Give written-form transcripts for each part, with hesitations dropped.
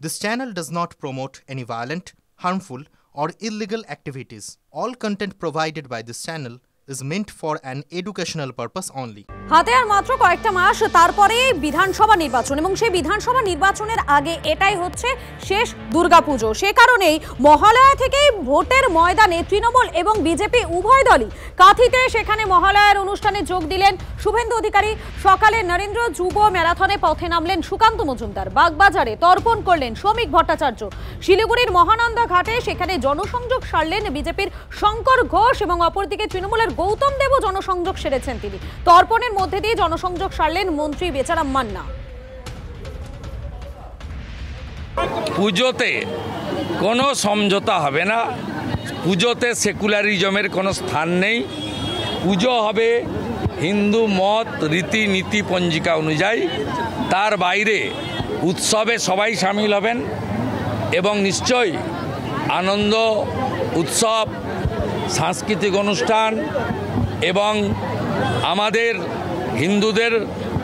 This channel does not promote any violent, harmful, or illegal activities. All content provided by this channel is meant for an educational purpose only. হাতে আর মাত্র কয়েকটা মাস তারপরে বিধানসভা নির্বাচন এবং সেই বিধানসভা নির্বাচনের আগে এটাই হচ্ছে শেষ দুর্গাপুজো। সে কারণেই মহালয়া থেকেই ভোটের ময়দানে তৃণমূল এবং বিজেপি উভয় দলই কাঁথিতে সেখানে মহালয়ার অনুষ্ঠানে যোগ দিলেন শুভেন্দু অধিকারী। সকালে নরেন্দ্র যুব ম্যারাথনে পথে নামলেন সুকান্ত মজুমদার। বাগবাজারে তর্পণ করলেন শ্রমিক ভট্টাচার্য। শিলিগুড়ির মহানন্দা ঘাটে সেখানে জনসংযোগ সারলেন বিজেপির শঙ্কর ঘোষ এবং অপরদিকে তৃণমূলের গৌতম দেবও জনসংযোগ সেরেছেন তিনি। তর্পণের মধ্যে দিয়ে জনসংযোগ সারলেন মন্ত্রী বেচারাম মান্না। পুজোতে কোনো সমঝোতা হবে না, পুজোতে সেকুলারিজমের কোনো স্থান নেই। পুজো হবে হিন্দু মত রীতি নীতি পঞ্জিকা অনুযায়ী, তার বাইরে উৎসবে সবাই সামিল হবেন এবং নিশ্চয়ই আনন্দ উৎসব সাংস্কৃতিক অনুষ্ঠান এবং আমাদের হিন্দুদের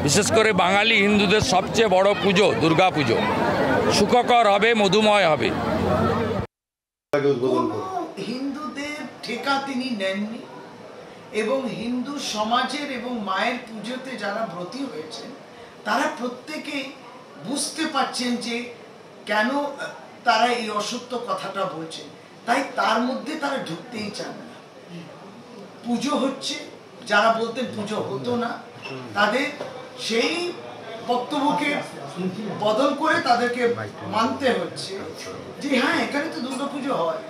বিশেষ করে বাঙালি হিন্দুদের সবচেয়ে বড় পুজো দুর্গা পুজো সুখকর হবে, মধুময় হবে। হিন্দুদের ঠেকা তিনি নেননি এবং হিন্দু সমাজের এবং মায়ের পুজোতে যারা ব্রতী হয়েছেন তারা প্রত্যেকে বুঝতে পারছেন যে কেন তারা এই অসত্য কথাটা বলছেন, তাই তার মধ্যে তারা ঢুকতেই চান না। পুজো হচ্ছে, যারা বলতেন পুজো হতো না তাদের সেই বক্তব্যকে বদল করে তাদেরকে মানতে হচ্ছে যে হ্যাঁ এখানে তো দুর্গাপুজো হয়।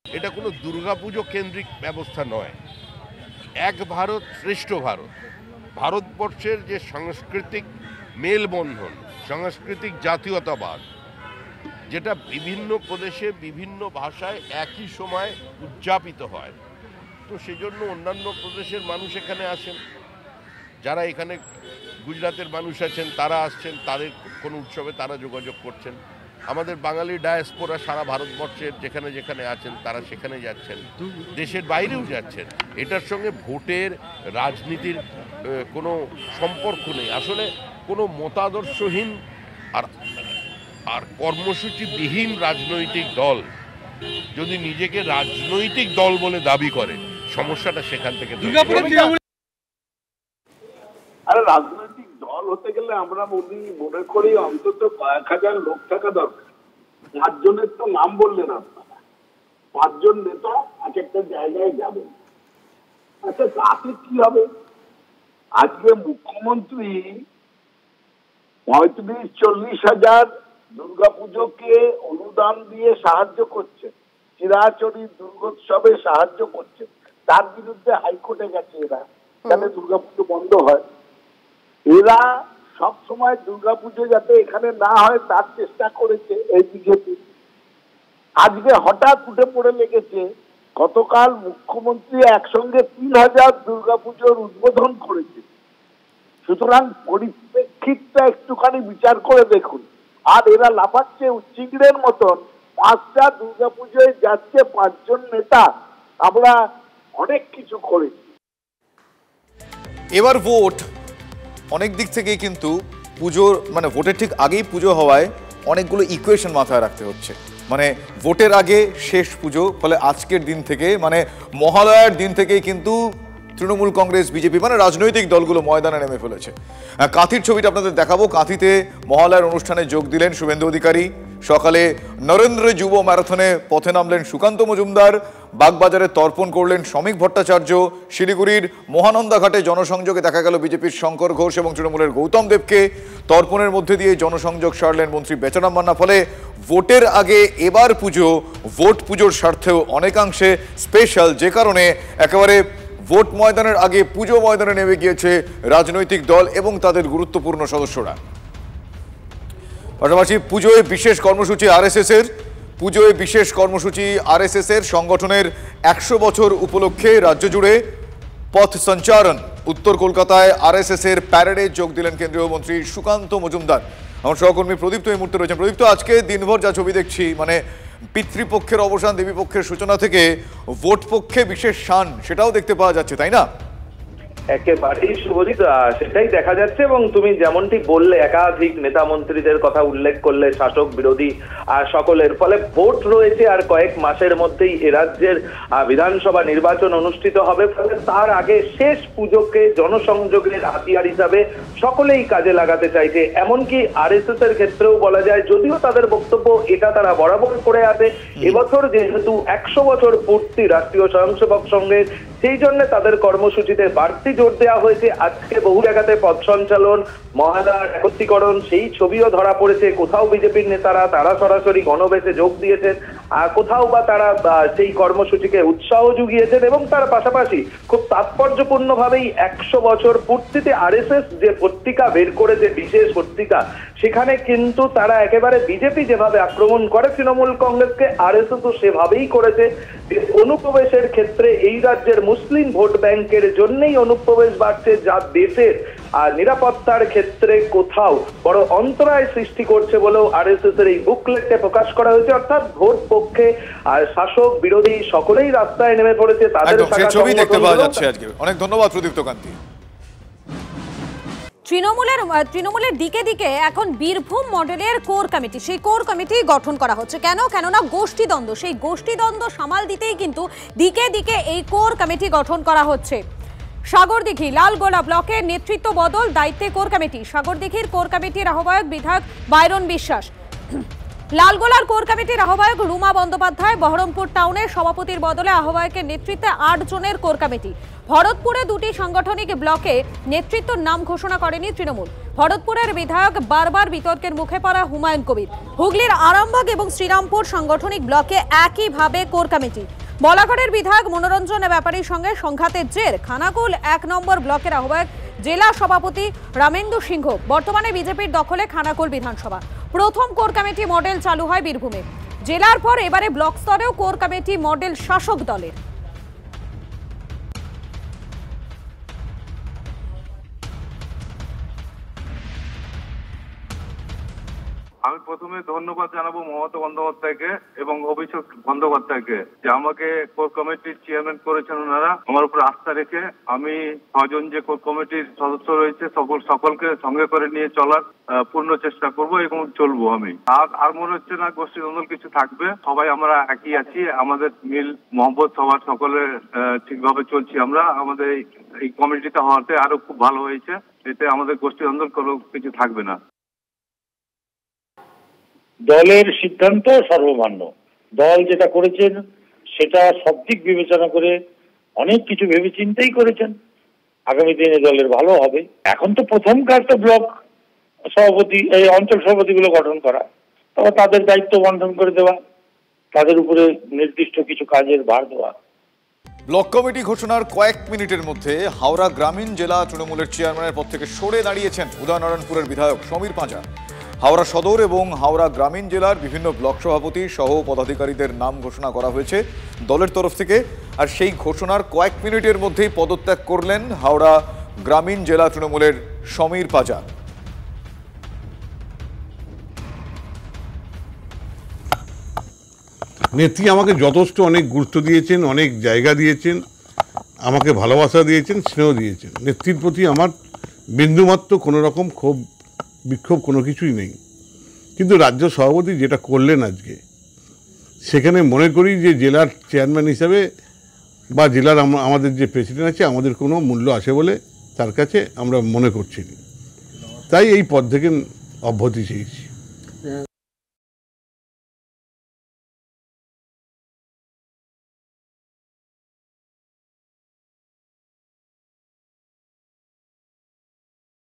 এটা কোনো দুর্গাপুজো কেন্দ্রিক ব্যবস্থা নয়, এক ভারত শ্রেষ্ঠ ভারত। ভারতবর্ষের যে সাংস্কৃতিক মেলবন্ধন, সাংস্কৃতিক জাতীয়তাবাদ, যেটা বিভিন্ন প্রদেশে বিভিন্ন ভাষায় একই সময় উদযাপিত হয়, তো সেজন্য অন্যান্য প্রদেশের মানুষ এখানে আসেন, যারা এখানে গুজরাটের মানুষ আছেন তারা আসছেন, তাদের কোনো উৎসবে তারা যোগাযোগ করছেন। আমাদের বাঙালি ডায়াসপোরা সারা ভারতবর্ষের যেখানে যেখানে আছেন তারা সেখানে যাচ্ছেন, দেশের বাইরেও যাচ্ছেন। এটার সঙ্গে ভোটের রাজনীতির কোনো সম্পর্ক নেই। আসলে কোনো মতাদর্শহীন আর কর্মসূচিবিহীন রাজনৈতিক দল যদি নিজেকে রাজনৈতিক দল বলে দাবি করে, সমস্যাটা সেখান থেকে। আরে রাজনৈতিক দল হতে গেলে আমরা মনে করি অন্তত কয়েক হাজার লোক থাকা দরকার। 5 জনের তো নাম বললেন আপনারা, 5 জন নেতা এক একটা জায়গায় যাবেন। আচ্ছা তাতে কি হবে? আজকে মুখ্যমন্ত্রী 35-40 হাজার দুর্গাপুজোকে অনুদান দিয়ে সাহায্য করছে, চিরাচরি দুর্গোৎসবে সাহায্য করছে, তার বিরুদ্ধে হাইকোর্টে গেছে এরা, তাহলে দুর্গাপুজো বন্ধ হয়। এরা সব সময় দুর্গাপুজো যাতে এখানে না হয় তার চেষ্টা করেছে এই বিজেপি। আজকে হঠাৎ উঠে পড়ে লেগেছে। গতকাল মুখ্যমন্ত্রী একসঙ্গে 3000 দুর্গাপুজোর উদ্বোধন করেছে। সুতরাং পরিপ্রেক্ষিতটা একটুখানি বিচার করে দেখুন। আর এরা লাফাচ্ছে চিংড়ের মতন, 5টা দুর্গাপুজোয় যাচ্ছে 5 জন নেতা। আমরা অনেক কিছু করেছি। এবার ভোট অনেক দিক থেকেই কিন্তু পুজোর ভোটের ঠিক আগেই পুজো হওয়ায় অনেকগুলো ইকুয়েশন মাথায় রাখতে হচ্ছে। ভোটের আগে শেষ পুজো, ফলে আজকের দিন থেকে মহালয়ার দিন থেকেই কিন্তু তৃণমূল কংগ্রেস বিজেপি রাজনৈতিক দলগুলো ময়দানে নেমে ফেলেছে। কাঁথির ছবিটা আপনাদের দেখাবো। কাঁথিতে মহালয়ার অনুষ্ঠানে যোগ দিলেন শুভেন্দু অধিকারী। সকালে নরেন্দ্র যুব ম্যারাথনে পথে নামলেন সুকান্ত মজুমদার। বাগবাজারে তর্পণ করলেন শ্রমিক ভট্টাচার্য। শিলিগুড়ির মহানন্দা ঘাটে জনসংযোগে দেখা গেল বিজেপির শঙ্কর ঘোষ এবং তৃণমূলের গৌতম দেবকে। তর্পণের মধ্যে দিয়ে জনসংযোগ সারলেন মন্ত্রী বেচারাম মান্না। ফলে ভোটের আগে এবার পুজো ভোট পুজোর স্বার্থেও অনেকাংশে স্পেশাল, যে কারণে একেবারে ভোট ময়দানের আগে পুজো ময়দানে নেমে গিয়েছে রাজনৈতিক দল এবং তাদের গুরুত্বপূর্ণ সদস্যরা। পাশাপাশি পুজোয় বিশেষ কর্মসূচি আরএসএস এর সংগঠনের 100 বছর উপলক্ষে রাজ্য জুড়ে পথ সঞ্চারণ। উত্তর কলকাতায় আরএসএস এর প্যারেডে যোগ দিলেন কেন্দ্রীয় মন্ত্রী সুকান্ত মজুমদার। আমার সহকর্মী প্রদীপ্ত এই মুহূর্তে রয়েছেন। প্রদীপ্ত, আজকে দিনভর যা ছবি দেখছি, পিতৃপক্ষের অবসান, দেবীপক্ষের সূচনা থেকে ভোট পক্ষে বিশেষ শান, সেটাও দেখতে পাওয়া যাচ্ছে, তাই না? একেবারেই শুভজিৎ, সেটাই দেখা যাচ্ছে। এবং তুমি যেমনটি বললে, একাধিক নেতা মন্ত্রীদের কথা উল্লেখ করলে, শাসক বিরোধী সকলের, ফলে ভোট রয়েছে আর কয়েক মাসের মধ্যেই এ রাজ্যের বিধানসভা নির্বাচন অনুষ্ঠিত হবে। ফলে তার আগে শেষ পুজোকে জনসংযোগের হাতিয়ার হিসাবে সকলেই কাজে লাগাতে চাইছে। এমনকি আরএসএস এর ক্ষেত্রেও বলা যায়, যদিও তাদের বক্তব্য এটা তারা বরাবর করে আসে, এবছর যেহেতু 100 বছর পূর্তি রাষ্ট্রীয় স্বয়ংসেবক সংঘের, সেই জন্য তাদের কর্মসূচিতে বাড়তি জোর দেওয়া হয়েছে। আজকে বহু জায়গাতে পথ সঞ্চালন, মহালয়ার একত্রীকরণ, সেই ছবিও ধরা পড়েছে। কোথাও বিজেপির নেতারা তারা সরাসরি গণবেশে যোগ দিয়েছেন, আর কোথাও বা তারা সেই কর্মসূচিকে উৎসাহ জুগিয়েছেন। এবং তার পাশাপাশি খুব তাৎপর্যপূর্ণভাবেই 100 বছর পূর্তিতে আরএসএস যে পত্রিকা বের করেছে, বিশেষ পত্রিকা, সেখানে কিন্তু তারা একেবারে বিজেপি যেভাবে আক্রমণ করে তৃণমূল কংগ্রেসকে, আরএসএসও সেভাবেই করেছে। অনুপ্রবেশের ক্ষেত্রে এই রাজ্যের মুসলিম ভোট ব্যাংকের জন্যই অনুপ্রবেশ বাড়ছে, যা দেশের নিরাপত্তার ক্ষেত্রে কোথাও বড় অন্তরায় সৃষ্টি করছে বলেও আরএসএস এর এই বুকলেটে প্রকাশ করা হয়েছে। অর্থাৎ ভোট পক্ষে আর শাসক বিরোধী সকলেই রাস্তায় নেমে পড়েছে। তাদের ছবি দেখতে পাওয়া যাচ্ছে আজকে। অনেক ধন্যবাদ প্রদীপ্ত কান্তি। তৃণমূলের দিকে দিকে এখন বীরভূম মডেলের কোর কমিটি, সেই কোর কমিটি গঠন করা হচ্ছে। কেননা গোষ্ঠীদ্বন্দ্ব, সেই গোষ্ঠীদ্বন্দ্ব সামাল দিতেই কিন্তু দিকে দিকে এই কোর কমিটি গঠন করা হচ্ছে। সাগরদিঘি লালগোলা ব্লকের নেতৃত্ব বদল, দায়িত্বে কোর কমিটি। সাগরদিঘির কোর কমিটির আহ্বায়ক বিধায়ক বাইরন বিশ্বাস, লালগোলার কোর কমিটির আহ্বায়ক রুমা বন্দ্যোপাধ্যায়। বহরমপুর টাউনের সভাপতির বদলে আহ্বায়কের নেতৃত্বে 8 জনের কোর কমিটি। ভরতপুরে 2টি সাংগঠনিক ব্লকে নেতৃত্বর নাম ঘোষণা করেনি তৃণমূল। ভরতপুরের বিধায়ক বারবার বিতর্কের মুখে পড়া হুমায়ুন কবির। হুগলির আরামবাগ এবং শ্রীরামপুর সাংগঠনিক ব্লকে একইভাবে কোর কমিটি। বলাগড়ের বিধায়ক মনোরঞ্জন ব্যাপারীর সঙ্গে সংঘাতের জের। খানাকুল 1 নম্বর ব্লকের আহ্বায়ক জেলা সভাপতি রামেন্দু সিংহ। বর্তমানে বিজেপির দখলে খানাকুল বিধানসভা। প্রথম কোর কমিটি মডেল চালু হয় বীরভূমে। জেলার পর এবারে ব্লক স্তরেও কোর কমিটি মডেল শাসক দলের। আমি প্রথমে ধন্যবাদ জানাবো মমতা বন্দ্যোপাধ্যায়কে এবং অভিষেক বন্দ্যোপাধ্যায়কে যে আমাকে কোর কমিটির চেয়ারম্যান করেছেন। ওনারা আমার উপর আস্থা রেখে আমি 6 জন যে কোর কমিটির সদস্য রয়েছে সকলকে সঙ্গে করে নিয়ে চলার পূর্ণ চেষ্টা করব এবং চলবো। আমি আর মনে হচ্ছে না গোষ্ঠী দ্বন্দ্ব কিছু থাকবে। সবাই আমরা একই আছি, আমাদের মিল মহব্বত সবার সকলে ঠিকভাবে চলছি। আমরা আমাদের এই কমিটিটা হওয়াতে আরো খুব ভালো হয়েছে, এতে আমাদের গোষ্ঠী দ্বন্দ্ব কোনো কিছু থাকবে না। দলের সিদ্ধান্ত সর্বমান্য। দল যেটা করেছেন সেটা সব দিক বিবেচনা করে অনেক কিছু ভেবে চিন্তাই করেছেন। আগামী দিনে দলের ভালো হবে। এখন তো প্রথম কাজ তো ব্লক সভাপতি, এই অঞ্চল সভাপতিগুলো গঠন করা, তবে তাদের দায়িত্ব বন্টন করে দেওয়া, তাদের উপরে নির্দিষ্ট কিছু কাজের ভার দেওয়া। ব্লক কমিটি ঘোষণার কয়েক মিনিটের মধ্যে হাওড়া গ্রামীণ জেলা তৃণমূলের চেয়ারম্যানের পদ থেকে সরে দাঁড়িয়েছেন উদয়নারায়ণপুরের বিধায়ক সমীর পাঁজা। হাওড়া সদর এবং হাওড়া গ্রামীণ জেলার বিভিন্ন ব্লক সভাপতি সহ পদাধিকারীদের নাম ঘোষণা করা হয়েছে দলের তরফ থেকে। আর সেই ঘোষণার কয়েক মিনিটের মধ্যেই পদত্যাগ করলেন হাওড়া গ্রামীণ জেলা তৃণমূলের সমীর পাঁজা। নেত্রী আমাকে যথেষ্ট অনেক গুরুত্ব দিয়েছেন, অনেক জায়গা দিয়েছেন, আমাকে ভালোবাসা দিয়েছেন, স্নেহ দিয়েছেন। নেত্রীর প্রতি আমার বিন্দুমাত্র কোনো রকম ক্ষোভ বিক্ষোভ কোনো কিছুই নেই। কিন্তু রাজ্য সভাপতি যেটা করলেন আজকে, সেখানে মনে করি যে জেলার চেয়ারম্যান হিসাবে বা জেলার আমাদের যে প্রেসিডেন্ট আছে, আমাদের কোনো মূল্য আছে বলে তার কাছে আমরা মনে করছি। তাই এই পদ থেকে অব্যাহতি চেয়েছি।